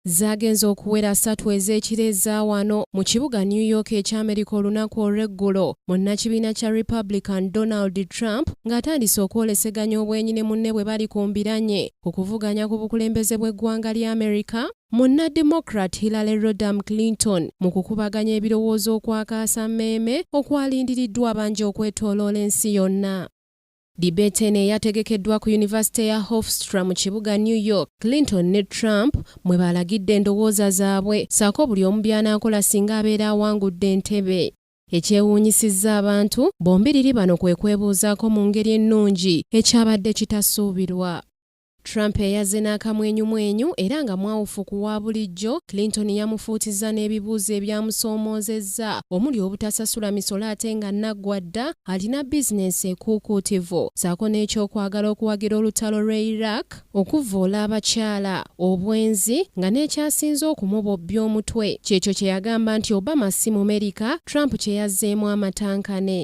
Zagenze okuwera 3 ez'ekireza wano mu kibuga New York eky'Amerika olunaku olw'eggulo munnakibiina kya Republican Donald Trump ng'atandise okwoleseganya obwenyi ne munne bwe bali ku mbiranye ku kuvuganya ku bukulembeze bw'eggwanga lya Amerika. Munna Democrat Hillary Rodham Clinton mu kukubaganya ebirowoozo okwakaasa mmeeme okwalindiriddwa abangi okwetooloola ensi yonna. Debate eno eyategekeddwa ku University ya Hofstra mu kibuga New York, Clinton ne Trump mwe balagidde endowooza zaabwe ssaako buli omu by'anaakola singa abeera awangudde entebe. Ekyewuunyisizza abantu bombiriri bano kwe kwebuuzaako mu ngeri ennungi ekyabadde kitasuubirwa. Trump eyaze n'akamwenyumwenyu era nga mwawufu ku wa bulijjo, Clinton yamufuutizza n'ebibuuzo ebyamusoomoozezza omuli obutasasula misolo ate nga naggwadda alina bizinensi ekuukuutivu ssaako n'ekyokwagala okuwagira olutalo lw'e Iraq, okuvvoola abakyala, obwenzi nga n'ekyasinze okumubobbya omutwe kyekyo kye yagamba nti Obama si Mumerika, Trump kye yazzeemu amatankane.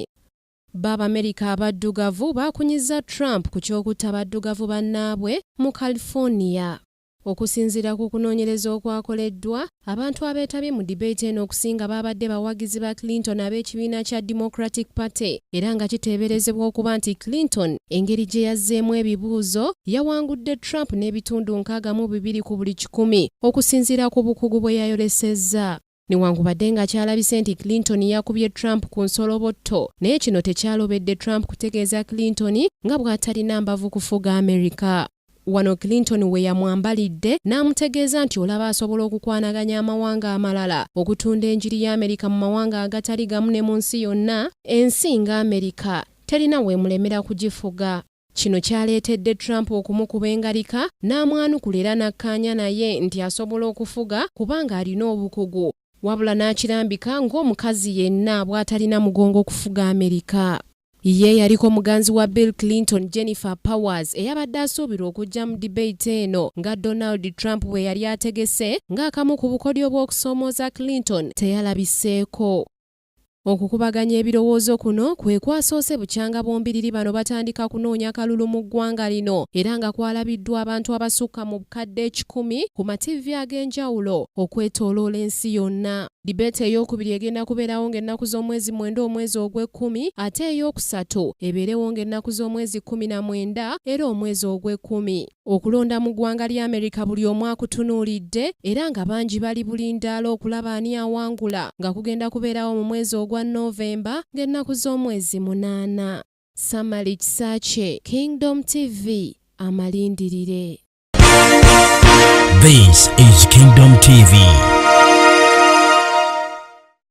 B'Amerika abaddugavu baakunyizza Trump ku ky'okutta baddugavu bannaabwe mu California. Okusinziira ku kunoonyereza okwakoleddwa, abantu abeetabye mu debate eno okusinga baabadde bawagizi ba Clinton ab'ekibiina kya Democratic Party era nga kiteeberezebwa okuba nti Clinton engeri gye yazzeemu ebibuuzo yawangudde Trump n'ebitundu 62 ku buli 100 okusinziira ku bukugu bwe yayolesezza. Newankubadde nga kyalabise nti Clinton yakubye Trump ku nsolobotto, naye kino tekyalobedde Trump kutegeeza Clinton nga bw'atalina mbavu kufuga Amerika. Wano Clinton we yamwambalidde n'amutegeeza nti olaba asobola okukwanaganya amawanga amalala okutunda enjiri ya Amerika mu mawanga agatali gamu ne mu nsi yonna, ensi nga Amerika terina weemulemera kugifuga. Kino kyaleetedde Trump okumukuba engalika n'amwanukula era n'akkaanya naye nti asobola okufuga kubanga alina obukugu. Wabula n'akirambika ng'omukazi yenna bw'atalina mugongo okufuga Amerika. Ye yaliko muganzi wa Bill Clinton, Jennifer Powers, eyabadde asuubirwa okujja mu debate eno nga Donald Trump bwe yali ategese ng'akamu ku bukodyo bw'okusoomooza Clinton teyalabiseeko. Okukubaganya ebirowoozo kuno kwe kwasoose bukyanga bombiriri bano batandika kunoonya kalulu mu ggwanga lino era nga kwalabiddwa abantu abasukka mu bukadde 10 ku mativi ag'enjawulo okwetooloola ensi yonna. Debate ey'okubiri egenda kubeerawo ng'ennaku z'omwezi 9 omwezi ogw'e10 ate ey'okusatu ebeerewo ng'ennaku z'omwezi 19 era omwezi ogw'e10. Okulonda mu ggwanga lya Amerika buli omu akutunuulidde era nga bangi bali bulindaala okulaba ani awangula nga kugenda kubeerawo mu mwezi ogwa Novemba ng'ennaku z'omwezi 8. Samali Kisaache, Kingdom TV, amalindirire. This is Kingdom TV.